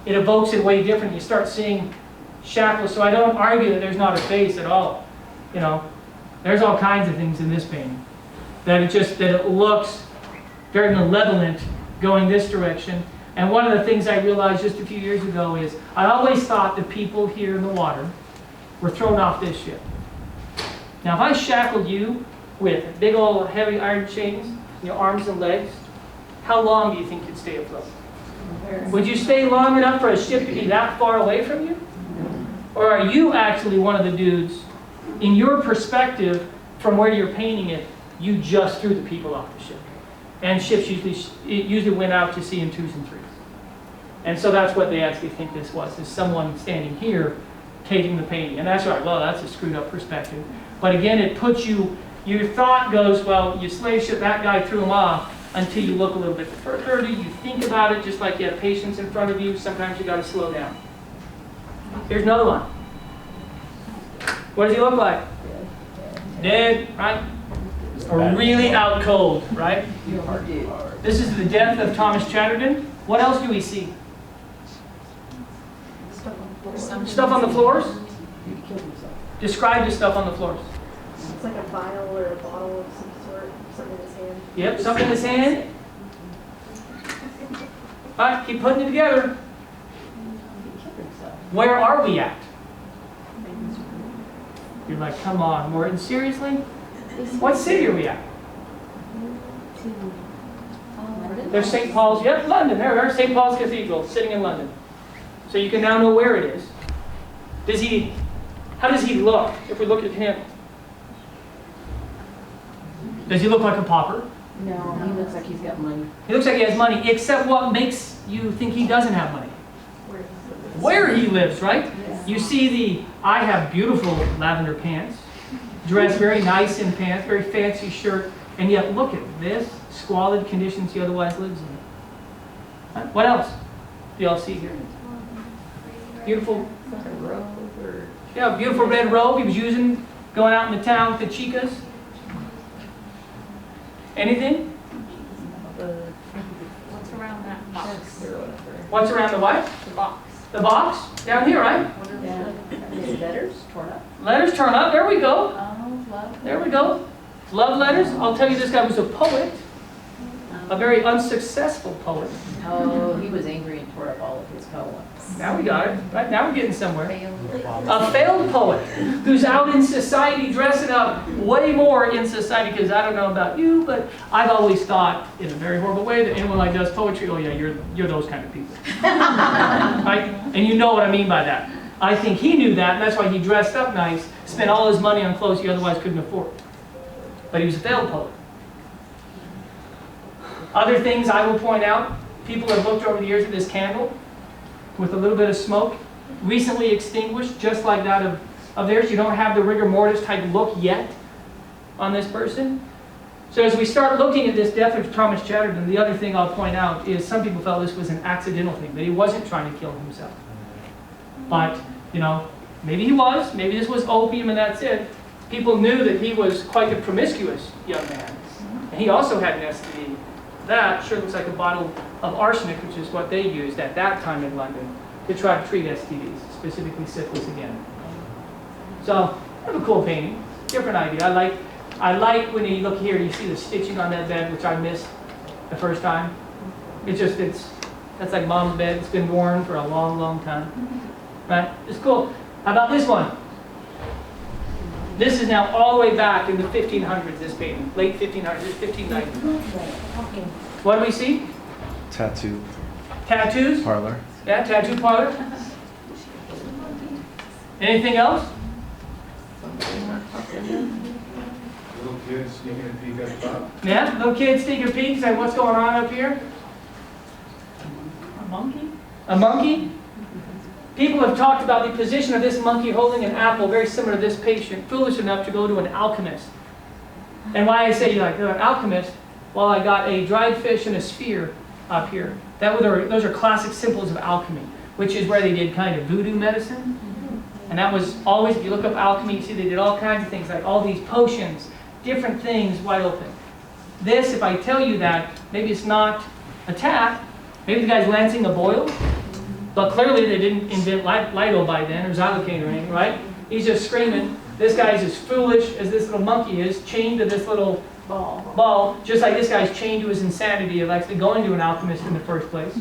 it evokes it way different. You start seeing shackles. So I don't argue that there's not a face at all. You know, there's all kinds of things in this painting. That it looks very malevolent going this direction. And one of the things I realized just a few years ago is I always thought the people here in the water were thrown off this ship. Now if I shackled you with big old heavy iron chains in your arms and legs, how long do you think you'd stay afloat? Would you stay long enough for a ship to be that far away from you? Or are you actually one of the dudes, in your perspective, from where you're painting it, you just threw the people off the ship? And ships usually went out to sea in 2s and 3s. And so that's what they actually think this was, is someone standing here taking the painting. And that's right, well, that's a screwed up perspective. But again, it puts you, your thought goes, well, you slave ship, that guy threw him off, until you look a little bit further, you think about it, just like you have patients in front of you, sometimes you got to slow down. Here's another one. What does he look like? Dead, right? Or really out cold, right? This is the death of Thomas Chatterton. What else do we see? Stuff on the floors? Describe the stuff on the floors. It's like a vial or a bottle of some sort, something in his hand. Yep, something in his hand. All right, keep putting it together. Where are we at? You're like, come on, Morton, seriously? What city are we at? There's St. Paul's, yep, London. There's St. Paul's Cathedral, sitting in London. So you can now know where it is. How does he look, if we look at him? Does he look like a pauper? No, he looks like he's got money. He looks like he has money, except what makes you think he doesn't have money? Where he lives, right? Yeah. You see I have beautiful lavender pants, dressed very nice in pants, very fancy shirt, and yet look at this squalid conditions he otherwise lives in. Right? What else do y'all see here? Beautiful, yeah, beautiful red robe he was using, going out in the town with the chicas. Anything? What's around that box? What's around the what? The box. The box? Down here, right? Yeah. Letters torn up. Letters turn up. There we go. Oh, love. There we go. Love letters. I'll tell you, this guy was a poet. A very unsuccessful poet. Oh, he was angry and tore up all of his poems. Now we got it. Right? Now we're getting somewhere. A failed poet who's out in society dressing up way more in society, because I don't know about you, but I've always thought in a very horrible way that anyone like does poetry, oh yeah, you're those kind of people. Right? And you know what I mean by that. I think he knew that, and that's why he dressed up nice, spent all his money on clothes he otherwise couldn't afford. But he was a failed poet. Other things I will point out, people have looked over the years at this candle with a little bit of smoke, recently extinguished, just like that of theirs. You don't have the rigor mortis type look yet on this person. So as we start looking at this death of Thomas Chatterton, the other thing I'll point out is some people felt this was an accidental thing, that he wasn't trying to kill himself. But, you know, maybe he was, maybe this was opium and that's it. People knew that he was quite a promiscuous young man. And he also had an STD. That sure looks like a bottle of arsenic, which is what they used at that time in London to try to treat STDs, specifically syphilis again. So, kind of a cool painting, different idea. I like when you look here, you see the stitching on that bed, which I missed the first time. That's like mom's bed. It's been worn for a long, long time. Right? It's cool. How about this one? This is now all the way back in the 1500s, this painting. Late 1500s, 1590s. What do we see? Tattoo Tattoos? parlor. Yeah, tattoo parlor. Anything else? Little kids sneaking a peek at the top. Yeah, little kids sneak a peek, say what's going on up here? A monkey? A monkey? People have talked about the position of this monkey holding an apple, very similar to this patient, foolish enough to go to an alchemist. And why I say you're like, an alchemist, well, I got a dried fish and a sphere up here. Those are classic symbols of alchemy. which is where they did kind of voodoo medicine. And that was always, if you look up alchemy, you see they did all kinds of things, like all these potions, different things wide open. This, if I tell you that, maybe it's not a tap, maybe the guy's lancing a boil, but clearly they didn't invent Lido by then, or xylocaine or anything, right? He's just screaming. This guy's as foolish as this little monkey is, chained to this little ball, just like this guy's chained to his insanity of actually going to an alchemist in the first place.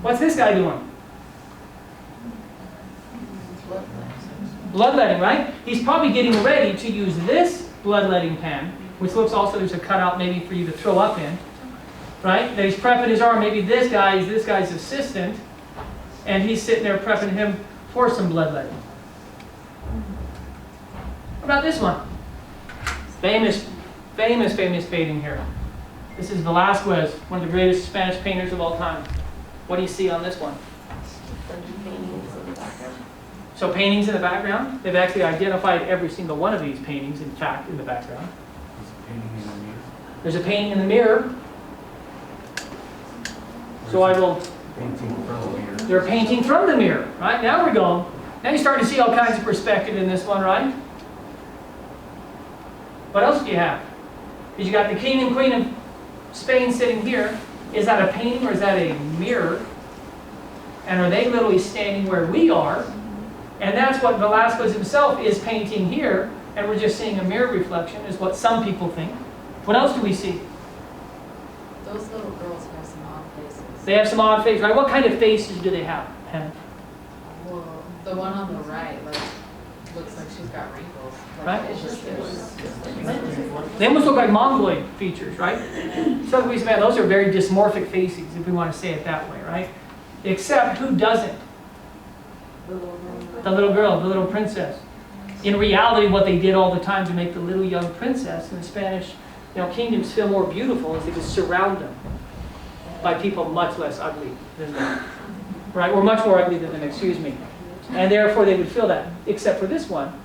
What's this guy doing? Bloodletting, right? He's probably getting ready to use this bloodletting pen, which looks also, there's a cutout maybe for you to throw up in, right? That he's prepping his arm. Maybe this guy is this guy's assistant, and he's sitting there prepping him for some bloodletting. What about this one? Famous painting here. This is Velázquez, one of the greatest Spanish painters of all time. What do you see on this one? So paintings in the background. They've actually identified every single one of these paintings, in fact, in the background. There's a painting in the mirror. So I will... They're painting from the mirror, right? Now we go. Now you're starting to see all kinds of perspective in this one, right? What else do you have? Because you got the king and queen of Spain sitting here. Is that a painting or is that a mirror? And are they literally standing where we are? And that's what Velázquez himself is painting here. And we're just seeing a mirror reflection, is what some people think. What else do we see? Those little girls have some odd faces. They have some odd faces, right? What kind of faces do they have? Well, the one on the right, like, looks like she's got wrinkles. Like, Right? it's just, They almost look like mongoloid features, right? So man, those are very dysmorphic faces, if we want to say it that way, right? Except who doesn't? The little girl, the little princess. In reality, what they did all the time to make the little young princess in the Spanish, kingdoms feel more beautiful is they just surround them by people much less ugly than them, right? Or much more ugly than them, excuse me. And therefore, they would feel that. Except for this one,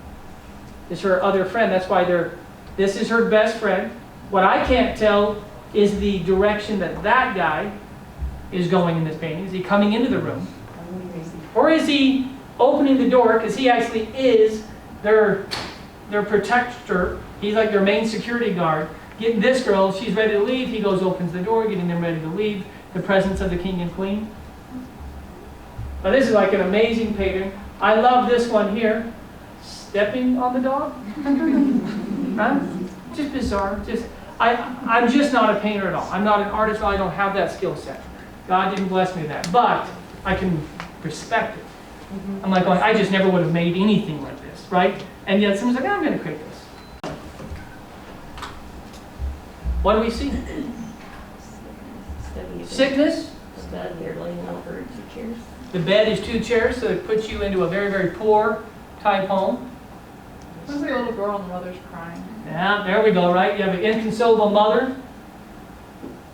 is her other friend. That's why this is her best friend. What I can't tell is the direction that that guy is going in this painting. Is he coming into the room? Or is he opening the door, because he actually is their protector. He's like their main security guard. Getting this girl, she's ready to leave. He goes, opens the door, getting them ready to leave. The presence of the king and queen. But this is like an amazing painting. I love this one here. Stepping on the dog. Right? Just bizarre. I'm just not a painter at all. I'm not an artist. I don't have that skill set. God didn't bless me with that. But I can respect it. I'm like going, I just never would have made anything like this, right? And yet someone's like, I'm going to create this. What do we see? Sickness. Bed, you're laying over 2 chairs. The bed is 2 chairs, so it puts you into a very, very poor type home. Looks like a little girl and the mother's crying. Yeah, there we go, right? You have an inconsolable mother.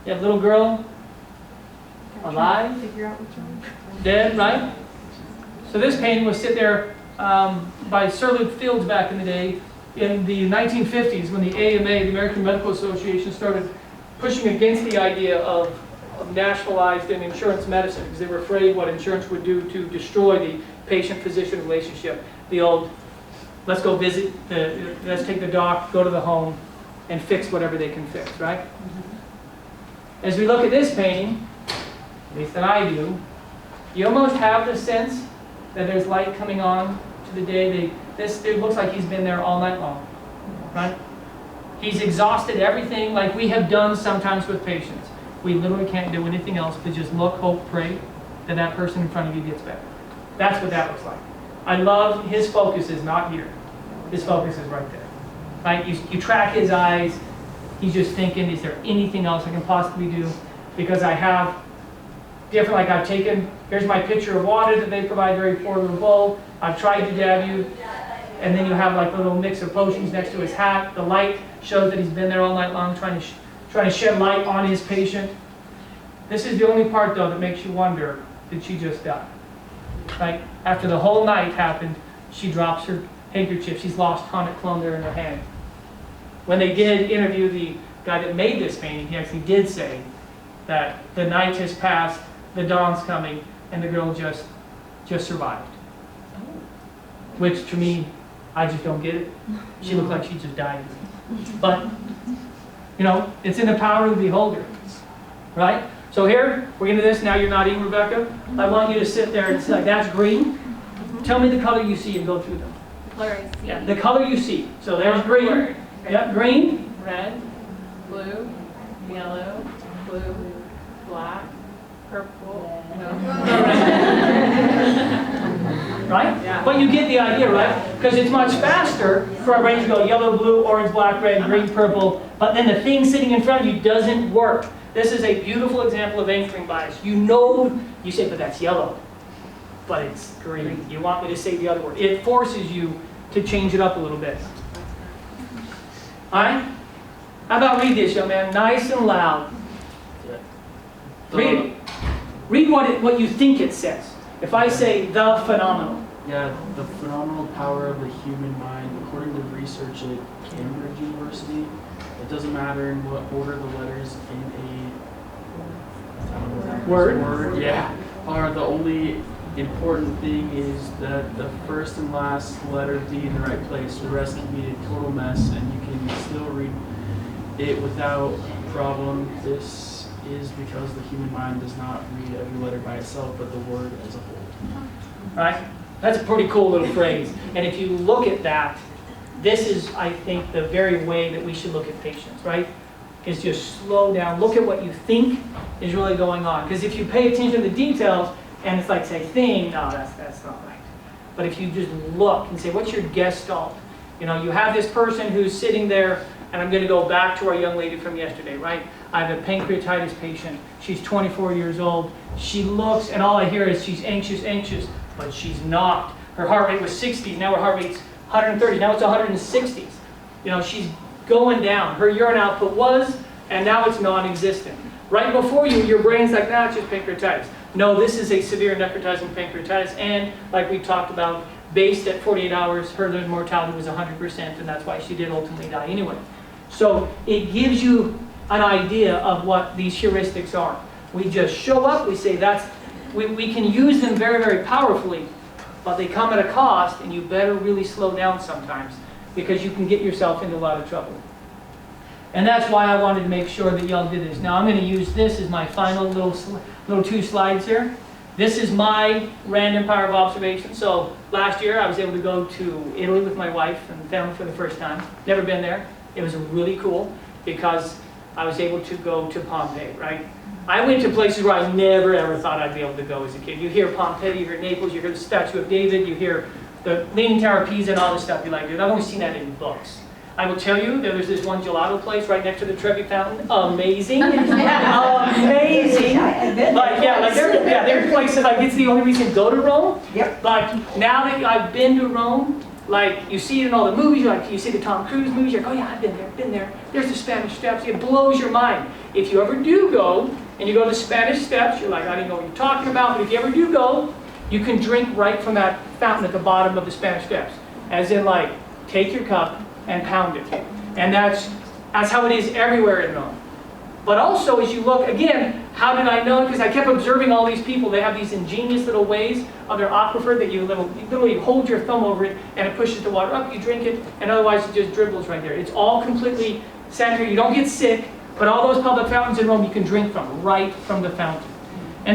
You have a little girl alive, Figure out what's wrong. dead, right? So this painting was sit there by Sir Luke Fields back in the day in the 1950s when the AMA, the American Medical Association, started pushing against the idea of nationalized and insurance medicine because they were afraid what insurance would do to destroy the patient-physician relationship. The old, let's go visit, let's take the doc, go to the home, and fix whatever they can fix, right? As we look at this painting, at least that I do, you almost have the sense that there's light coming on to the day. This dude looks like he's been there all night long, right? He's exhausted everything like we have done sometimes with patients. We literally can't do anything else but just look, hope, pray that that person in front of you gets better. That's what that looks like. I love his focus is not here. His focus is right there. Right? You track his eyes. He's just thinking, is there anything else I can possibly do? Because I have different, like I've taken, here's my pitcher of water that they provide, very poor little bowl. I've tried to dab you. And then you have like a little mix of potions next to his hat. The light shows that he's been there all night long trying to shed light on his patient. This is the only part, though, that makes you wonder, did she just die? Like, after the whole night happened, she drops her handkerchief. She's lost tonic cologne there in her hand. When they did interview the guy that made this painting, he actually did say that the night has passed, the dawn's coming, and the girl just just survived. Which to me, I just don't get it. She looked like she just died. But, you know, it's in the power of the beholder, right? So here, we're into this, now you're nodding, Rebecca. I want you to sit there and say, that's green. Tell me the color you see and go through them. Color I see. Yeah, the color you see. So there's green. Word. Yep, green. Red, blue, yellow, blue, black, purple. Right? Yeah. But you get the idea, right? Because it's much faster for our brain to go yellow, blue, orange, black, red, green, purple, but then the thing sitting in front of you doesn't work. This is a beautiful example of anchoring bias. You know, you say, but that's yellow, but it's green. You want me to say the other word. It forces you to change it up a little bit. All right? How about read this, young man? Nice and loud. Read it. Read what you think it says. If I say the phenomenal. Yeah, the phenomenal power of the human mind, according to research at Cambridge University, it doesn't matter in what order the letters in a Word? Yeah, are the only important thing is that the first and last letter be in the right place. The rest can be a total mess, and you can still read it without problem. This is because the human mind does not read every letter by itself, but the word as a whole. Right? That's a pretty cool little phrase. And if you look at that, this is, I think, the very way that we should look at patients, right? Is just slow down. Look at what you think is really going on. Because if you pay attention to the details, and it's like, say, thing, no, that's not right. But if you just look and say, what's your gestalt? You know, you have this person who's sitting there, and I'm going to go back to our young lady from yesterday, right? I have a pancreatitis patient. She's 24 years old. She looks, and all I hear is she's anxious, but she's not. Her heart rate was 60s. Now her heart rate's 130. Now it's 160s. You know, she's going down. Her urine output was, and now it's non-existent. Right before you, your brain's like, nah, it's just pancreatitis. No, this is a severe necrotizing pancreatitis, and like we talked about, based at 48 hours, her mortality was 100%, and that's why she did ultimately die anyway. So it gives you an idea of what these heuristics are. We just show up, we say we can use them very, very powerfully, but they come at a cost, and you better really slow down sometimes, because you can get yourself into a lot of trouble. And that's why I wanted to make sure that y'all did this. Now I'm going to use this as my final little 2 slides here. This is my random power of observation. So last year I was able to go to Italy with my wife and family for the first time. Never been there. It was really cool because I was able to go to Pompeii, right? I went to places where I never ever thought I'd be able to go as a kid. You hear Pompeii, you hear Naples, you hear the Statue of David, you hear the Leaning Tower of Pisa and all this stuff. You're like, dude, I've only seen that in books. I will tell you, there's this one gelato place right next to the Trevi Fountain. Amazing. Amazing. There's places like it's the only reason to go to Rome. Yep. But now that I've been to Rome, like you see it in all the movies, like you see the Tom Cruise movies, you're like, oh yeah, I've been there. There's the Spanish Steps. It blows your mind. If you ever do go, and you go to the Spanish Steps, you're like, I didn't know what you're talking about, but if you ever do go, you can drink right from that fountain at the bottom of the Spanish Steps. As in like, take your cup and pound it. And that's how it is everywhere in Rome. But also, as you look, again, how did I know? Because I kept observing all these people. They have these ingenious little ways of their aquifer that you literally hold your thumb over it and it pushes the water up, you drink it, and otherwise it just dribbles right there. It's all completely sanitary. You don't get sick, but all those public fountains in Rome you can drink from, right from the fountain.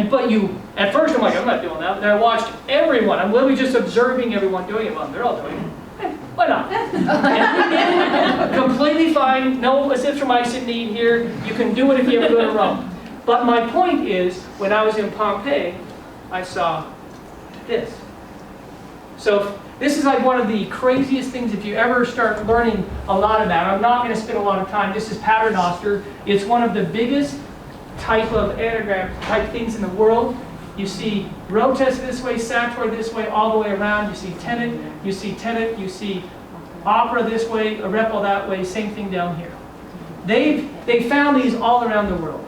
But at first I'm like, I'm not doing that. But then I watched everyone. I'm literally just observing everyone doing it. Well, they're all doing it. Why not? And completely fine. No azithromycin need here. You can do it if you ever go to Rome. But my point is, when I was in Pompeii, I saw this. So this is like one of the craziest things if you ever start learning a lot about. I'm not going to spend a lot of time. This is paternoster. It's one of the biggest type of anagram type things in the world. You see rotes this way, sator this way, all the way around. You see tenet, you see opera this way, arepo that way, same thing down here. They found these all around the world.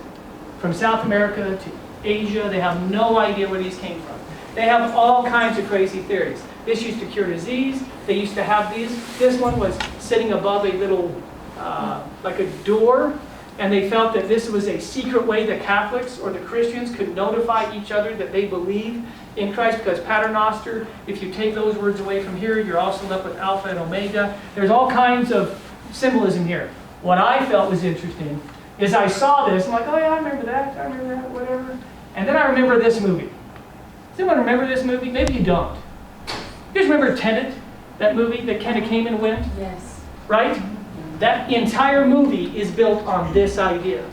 From South America to Asia, they have no idea where these came from. They have all kinds of crazy theories. This used to cure disease. They used to have these. This one was sitting above a little, like a door. and they felt that this was a secret way that Catholics or the Christians could notify each other that they believe in Christ, because Paternoster, if you take those words away from here, you're also left with Alpha and Omega. There's all kinds of symbolism here. What I felt was interesting is I saw this, I'm like, oh yeah, I remember that, whatever. And then I remember this movie. Does anyone remember this movie? Maybe you don't. You guys remember Tenet, that movie that kind of came and went? Yes. Right? That entire movie is built on this idea.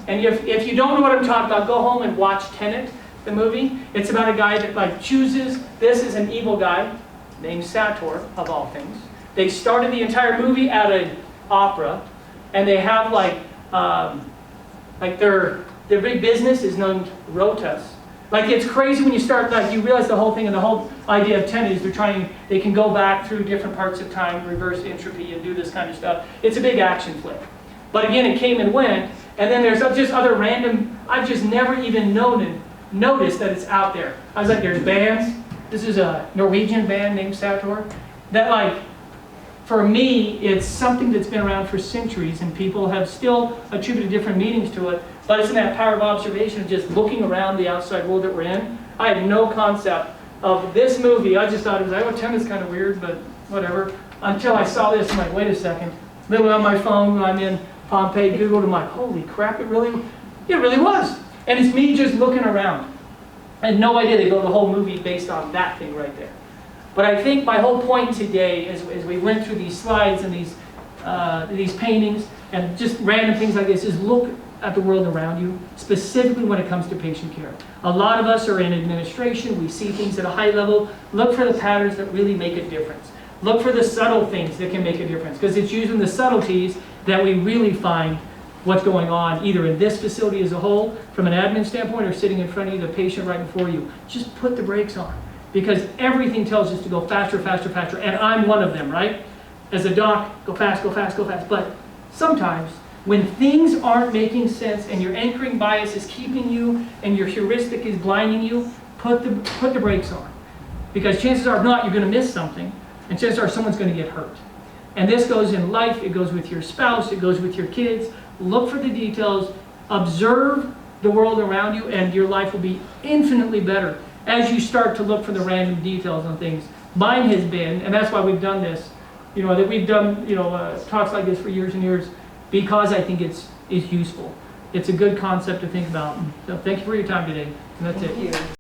And if you don't know what I'm talking about, go home and watch Tenet, the movie. It's about a guy that like chooses, this is an evil guy named Sator, of all things. They started the entire movie at an opera, and they have like their big business is named Rotas. Like, it's crazy when you start, like, you realize the whole thing, and the whole idea of Tenet is they can go back through different parts of time, reverse entropy, and do this kind of stuff. It's a big action flick. But again, it came and went, and then there's just other random, I've just never even noticed that it's out there. I was like, there's bands. This is a Norwegian band named Sator. That, like, for me, it's something that's been around for centuries, and people have still attributed different meanings to it. But it's in that power of observation of just looking around the outside world that we're in. I had no concept of this movie. I just thought it was like, oh, Tenet's kind of weird, but whatever. Until I saw this, I'm like, wait a second. Literally on my phone when I'm in Pompeii, Googled, I'm like, holy crap, it really was. And it's me just looking around. I had no idea they built a whole movie based on that thing right there. But I think my whole point today, as we went through these slides and these paintings and just random things like this, is look at the world around you, specifically when it comes to patient care. A lot of us are in administration. We see things at a high level. Look for the patterns that really make a difference. Look for the subtle things that can make a difference, because it's using the subtleties that we really find what's going on, either in this facility as a whole, from an admin standpoint, or sitting in front of you, the patient right before you. Just put the brakes on, because everything tells us to go faster, faster, faster, and I'm one of them, right? As a doc, go fast, go fast, go fast. But sometimes, when things aren't making sense and your anchoring bias is keeping you and your heuristic is blinding you, put the brakes on. Because chances are, if not, you're going to miss something, and chances are someone's going to get hurt. And this goes in life, it goes with your spouse, it goes with your kids. Look for the details, observe the world around you, and your life will be infinitely better as you start to look for the random details on things. Mine has been, and that's why we've done this, that we've done talks like this for years and years, because I think it's useful. It's a good concept to think about. So thank you for your time today. And that's it. Thank you.